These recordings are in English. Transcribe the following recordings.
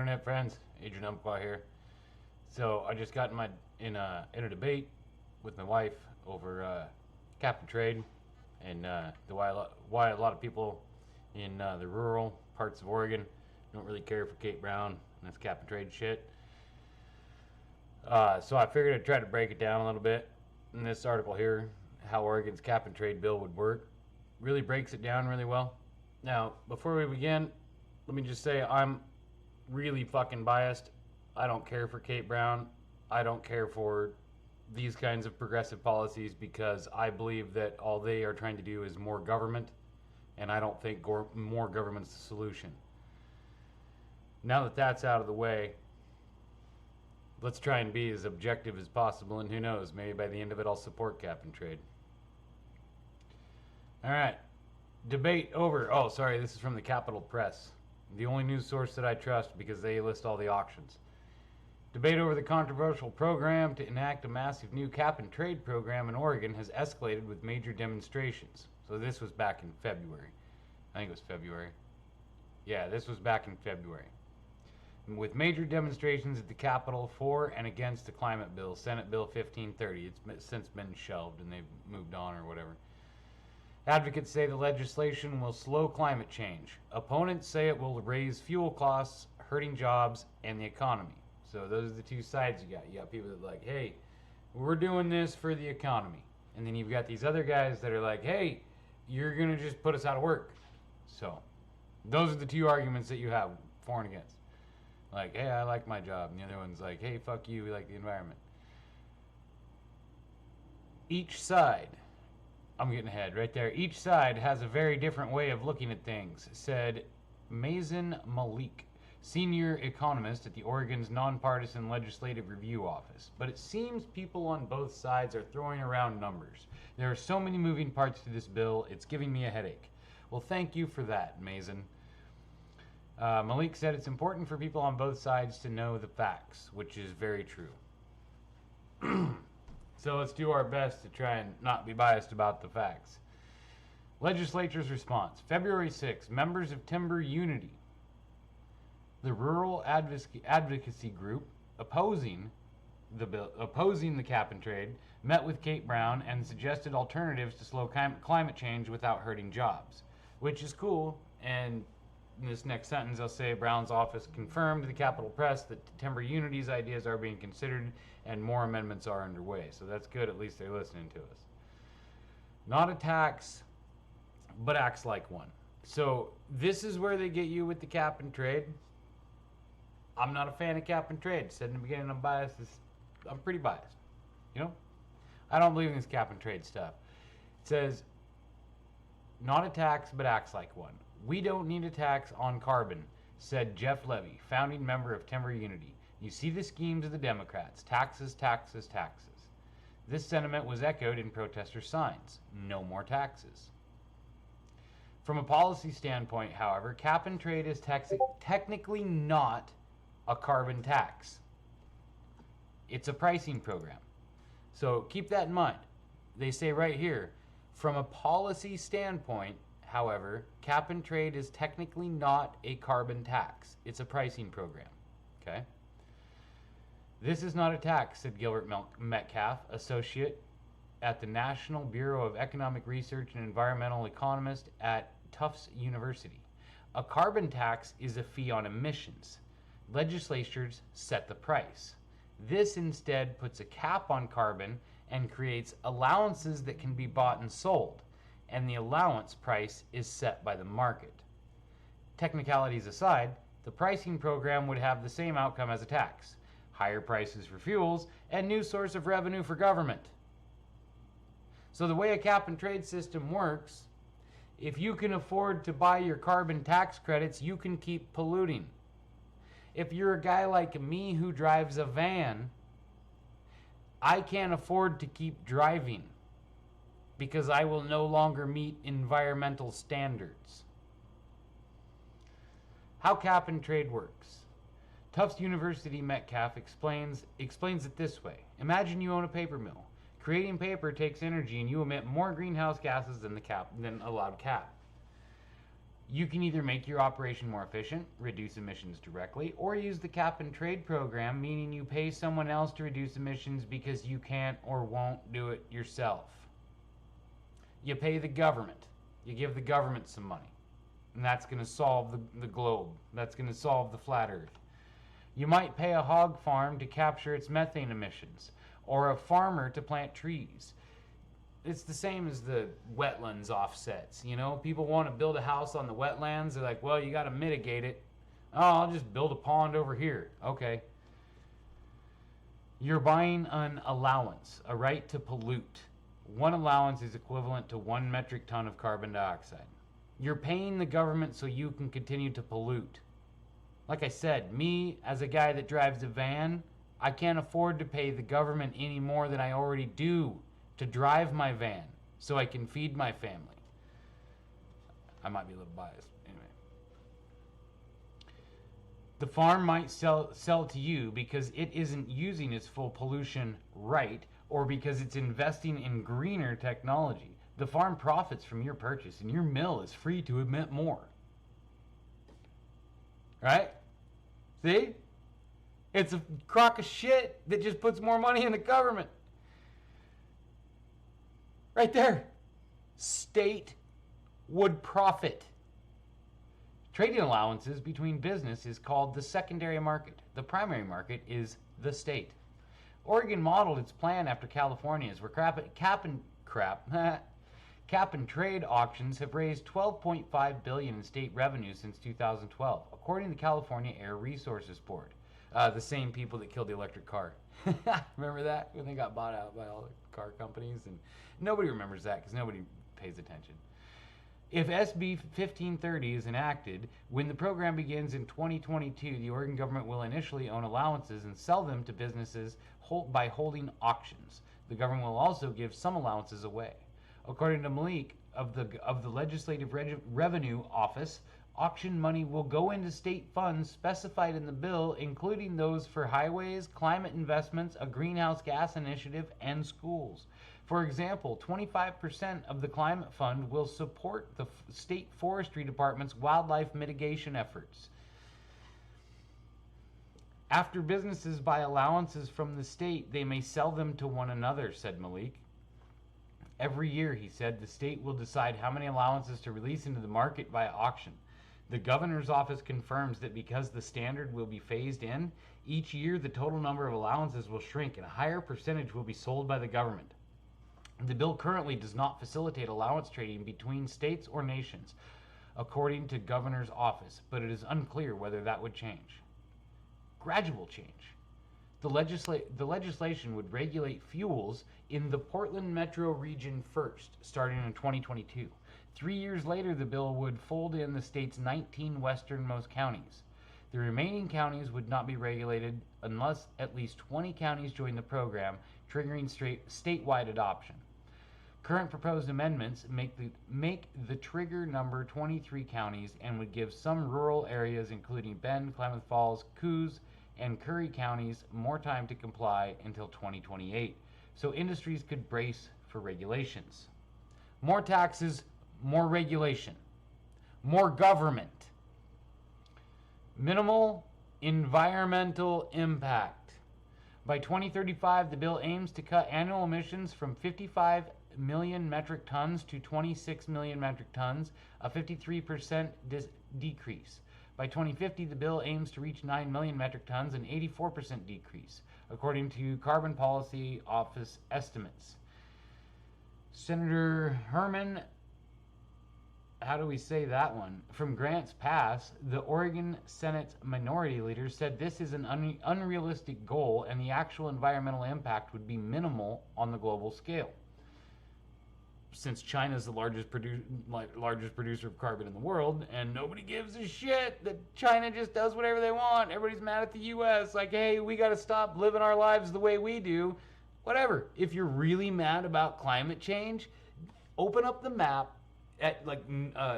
internet friends, Adrian Umpqua here. So I just got in a debate with my wife over cap and trade and why a lot of people in the rural parts of Oregon don't really care for Kate Brown and this cap and trade shit. So I figured I'd try to break it down a little bit in this article here, how Oregon's cap and trade bill would work. Really breaks it down really well. Now, before we begin, let me just say I'm really fucking biased. I don't care for Kate Brown. I don't care for these kinds of progressive policies because I believe that all they are trying to do is more government, and I don't think more government's the solution. Now that that's out of the way, let's try and be as objective as possible, and who knows, maybe by the end of it I'll support cap and trade. Alright, debate over. Oh, sorry, this is from the Capital Press, the only news source that I trust because they list all the auctions. Debate over the controversial program to enact a massive new cap and trade program in Oregon has escalated with major demonstrations. So this was back in February. I think it was February. Yeah, this was back in February. With major demonstrations at the Capitol for and against the climate bill, Senate Bill 1530. It's since been shelved and they've moved on or whatever. Advocates say the legislation will slow climate change. Opponents say it will raise fuel costs, hurting jobs and the economy. So those are the two sides you got. You got people that are like, hey, we're doing this for the economy. And then you've got these other guys that are like, hey, you're going to just put us out of work. So those are the two arguments that you have for and against. Like, hey, I like my job. And the other one's like, hey, fuck you, we like the environment. Each side, I'm getting ahead right there. Each side has a very different way of looking at things, said miserably, senior economist at the Oregon's nonpartisan Legislative Review Office. But it seems people on both sides are throwing around numbers. There are so many moving parts to this bill, it's giving me a headache. Well, thank you for that, Mason. Malik said it's important for people on both sides to know the facts, which is very true. So let's do our best to try and not be biased about the facts. Legislature's response. February 6, members of Timber Unity, the rural advocacy group opposing the cap and trade, met with Kate Brown and suggested alternatives to slow climate change without hurting jobs, which is cool. And in this next sentence, I'll say Brown's office confirmed to the Capitol Press that Timber Unity's ideas are being considered and more amendments are underway. So that's good. At least they're listening to us. Not a tax, but acts like one. So this is where they get you with the cap and trade. I'm not a fan of cap and trade. Said in the beginning, I'm biased. I'm pretty biased. You know? I don't believe in this cap and trade stuff. It says, not a tax, but acts like one. We don't need a tax on carbon, said Jeff Levy, founding member of Timber Unity. You see the schemes of the Democrats. Taxes, taxes, taxes. This sentiment was echoed in protester signs. No more taxes. From a policy standpoint, however, cap and trade is technically not a carbon tax. It's a pricing program. So keep that in mind. They say right here, from a policy standpoint, however, cap and trade is technically not a carbon tax. It's a pricing program. Okay? This is not a tax, said Gilbert Metcalf, associate at the National Bureau of Economic Research and environmental economist at Tufts University. A carbon tax is a fee on emissions. Legislatures set the price. This instead puts a cap on carbon and creates allowances that can be bought and sold, and the allowance price is set by the market. Technicalities aside, the pricing program would have the same outcome as a tax: higher prices for fuels and new source of revenue for government. So the way a cap and trade system works, if you can afford to buy your carbon tax credits, you can keep polluting. If you're a guy like me who drives a van, I can't afford to keep driving because I will no longer meet environmental standards. How cap and trade works. Tufts University Metcalf explains it this way. Imagine you own a paper mill. Creating paper takes energy and you emit more greenhouse gases than allowed cap. You can either make your operation more efficient, reduce emissions directly, or use the cap and trade program, meaning you pay someone else to reduce emissions because you can't or won't do it yourself. You pay the government. You give the government some money. And that's going to solve the globe. That's going to solve the flat earth. You might pay a hog farm to capture its methane emissions, or a farmer to plant trees. It's the same as the wetlands offsets. You know, people want to build a house on the wetlands. They're like, well, you got to mitigate it. Oh, I'll just build a pond over here. Okay. You're buying an allowance, a right to pollute. One allowance is equivalent to 1 metric ton of carbon dioxide. You're paying the government so you can continue to pollute. Like I said, me, as a guy that drives a van, I can't afford to pay the government any more than I already do to drive my van so I can feed my family. I might be a little biased. Anyway. The farm might sell to you because it isn't using its full pollution right, or because it's investing in greener technology. The farm profits from your purchase, and your mill is free to emit more. Right? See? It's a crock of shit that just puts more money in the government. Right there. State would profit. Trading allowances between business is called the secondary market. The primary market is the state. Oregon modeled its plan after California's, where cap and trade auctions have raised $12.5 billion in state revenue since 2012, according to the California Air Resources Board. The same people that killed the electric car. Remember that? When they got bought out by all the car companies? And nobody remembers that because nobody pays attention. If SB 1530 is enacted, when the program begins in 2022, the Oregon government will initially own allowances and sell them to businesses by holding auctions. The government will also give some allowances away. According to Malik of the Legislative Revenue Office, auction money will go into state funds specified in the bill, including those for highways, climate investments, a greenhouse gas initiative, and schools. For example, 25% of the climate fund will support the state forestry department's wildlife mitigation efforts. After businesses buy allowances from the state, they may sell them to one another, said Malik. Every year, he said, the state will decide how many allowances to release into the market via auction. The governor's office confirms that because the standard will be phased in, each year the total number of allowances will shrink and a higher percentage will be sold by the government. The bill currently does not facilitate allowance trading between states or nations, according to governor's office, but it is unclear whether that would change. Gradual change. The legislation would regulate fuels in the Portland metro region first, starting in 2022. 3 years later, the bill would fold in the state's 19 westernmost counties. The remaining counties would not be regulated unless at least 20 counties join the program, triggering statewide adoption. Current proposed amendments make the trigger number 23 counties and would give some rural areas, including Bend, Klamath Falls, Coos, and Curry counties, more time to comply until 2028, so industries could brace for regulations. More taxes, more regulation, more government. Minimal environmental impact. By 2035, the bill aims to cut annual emissions from 55 million metric tons to 26 million metric tons, a 53% decrease. By 2050, the bill aims to reach 9 million metric tons, an 84% decrease, according to Carbon Policy Office estimates. Senator Herman, how do we say that one? From Grants Pass, the Oregon Senate's minority leader said this is an unrealistic goal and the actual environmental impact would be minimal on the global scale. Since China is the largest producer of carbon in the world, and nobody gives a shit that China just does whatever they want. Everybody's mad at the U.S. Like, hey, we got to stop living our lives the way we do. Whatever. If you're really mad about climate change, open up the map at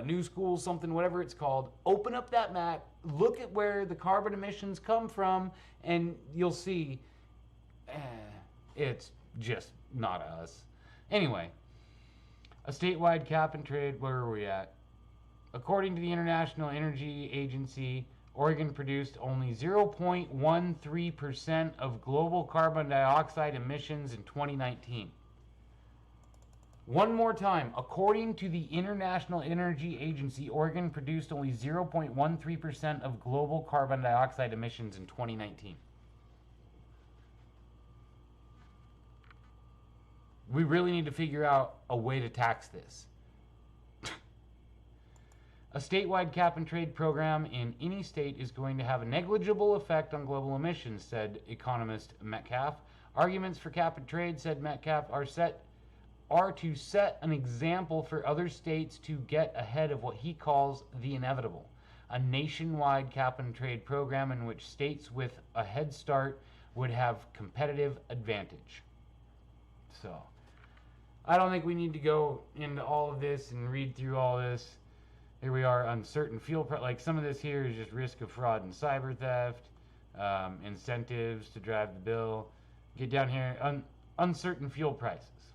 New School, something, whatever it's called. Open up that map, look at where the carbon emissions come from, and you'll see it's just not us. Anyway. A statewide cap and trade, where are we at? According to the International Energy Agency, Oregon produced only 0.13% of global carbon dioxide emissions in 2019. One more time, according to the International Energy Agency, Oregon produced only 0.13% of global carbon dioxide emissions in 2019. We really need to figure out a way to tax this. A statewide cap and trade program in any state is going to have a negligible effect on global emissions, said economist Metcalf. Arguments for cap and trade, said Metcalf, are to set an example for other states to get ahead of what he calls the inevitable. A nationwide cap and trade program in which states with a head start would have competitive advantage. So, I don't think we need to go into all of this and read through all this. Here we are, uncertain fuel price. Like some of this here is just risk of fraud and cyber theft, incentives to drive the bill. Get down here, uncertain fuel prices.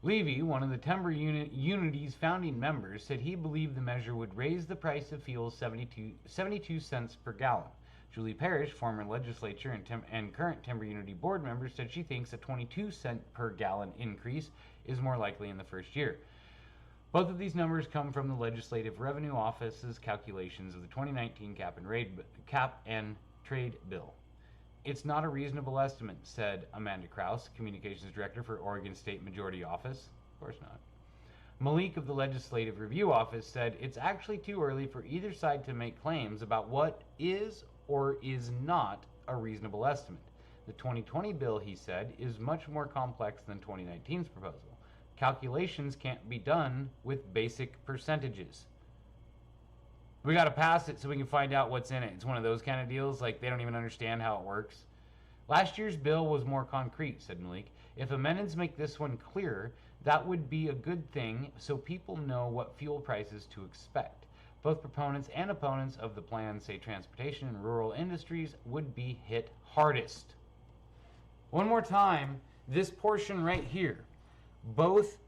Levy, one of the Timber Unity's founding members, said he believed the measure would raise the price of fuel 72 cents per gallon. Julie Parrish, former legislature and current Timber Unity board member, said she thinks a 22-cent per gallon increase is more likely in the first year. Both of these numbers come from the Legislative Revenue Office's calculations of the 2019 cap and trade bill. It's not a reasonable estimate, said Amanda Krause, communications director for Oregon State Majority Office. Of course not. Malik of the Legislative Review Office said it's actually too early for either side to make claims about what is or is not a reasonable estimate. The 2020 bill, he said, is much more complex than 2019's proposal. Calculations can't be done with basic percentages. We got to pass it so we can find out what's in it. It's one of those kind of deals, like they don't even understand how it works. Last year's bill was more concrete, said Malik. If amendments make this one clearer, that would be a good thing so people know what fuel prices to expect. Both proponents and opponents of the plan say transportation and rural industries would be hit hardest. One more time, this portion right here. Both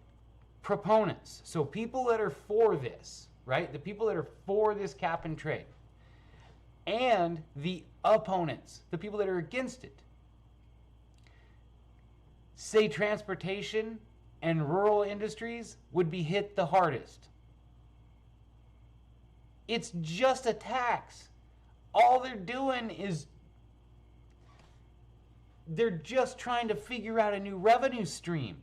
proponents, so people that are for this, right? The people that are for this cap and trade, and the opponents, the people that are against it, say transportation and rural industries would be hit the hardest. It's just a tax. All they're doing is they're just trying to figure out a new revenue stream.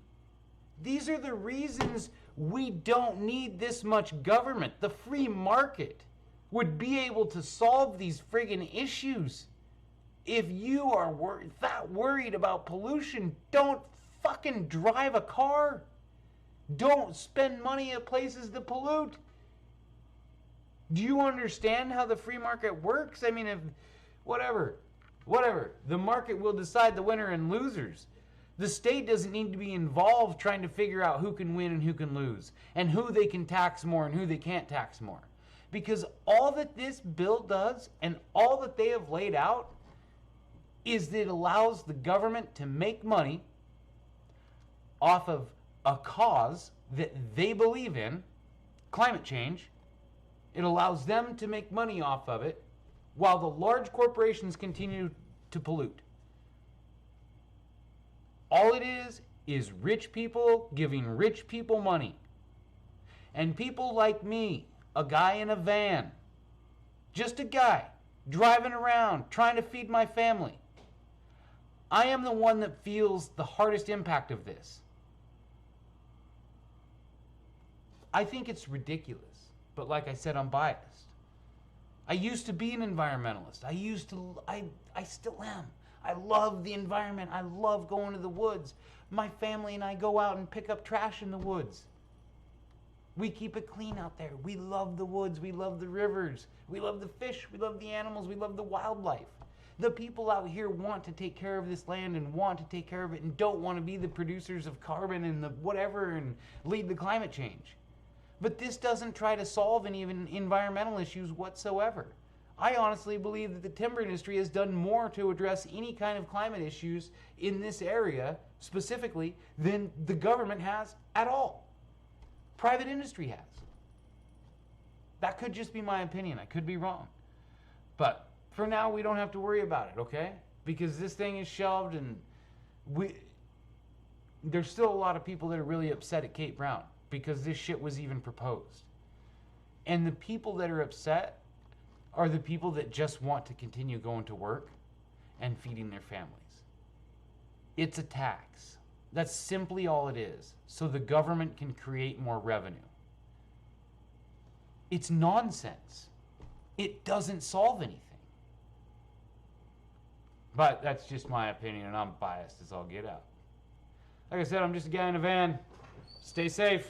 These are the reasons we don't need this much government. The free market would be able to solve these friggin' issues. If you are that worried about pollution, don't fucking drive a car. Don't spend money at places that pollute. Do you understand how the free market works? I mean, if whatever. The market will decide the winner and losers. The state doesn't need to be involved trying to figure out who can win and who can lose, and who they can tax more and who they can't tax more. Because all that this bill does and all that they have laid out is that it allows the government to make money off of a cause that they believe in, climate change. It allows them to make money off of it while the large corporations continue to pollute. All it is rich people giving rich people money. And people like me, a guy in a van, just a guy driving around trying to feed my family, I am the one that feels the hardest impact of this. I think it's ridiculous. But like I said, I'm biased. I used to be an environmentalist. I still am. I love the environment. I love going to the woods. My family and I go out and pick up trash in the woods. We keep it clean out there. We love the woods. We love the rivers. We love the fish. We love the animals. We love the wildlife. The people out here want to take care of this land and want to take care of it and don't want to be the producers of carbon and the whatever and lead the climate change. But this doesn't try to solve any even environmental issues whatsoever. I honestly believe that the timber industry has done more to address any kind of climate issues in this area specifically than the government has at all. Private industry has. That could just be my opinion. I could be wrong. But for now, we don't have to worry about it, okay? Because this thing is shelved, and there's still a lot of people that are really upset at Kate Brown because this shit was even proposed. And the people that are upset are the people that just want to continue going to work and feeding their families. It's a tax. That's simply all it is. So the government can create more revenue. It's nonsense. It doesn't solve anything. But that's just my opinion, and I'm biased as all get out. Like I said, I'm just a guy in a van. Stay safe.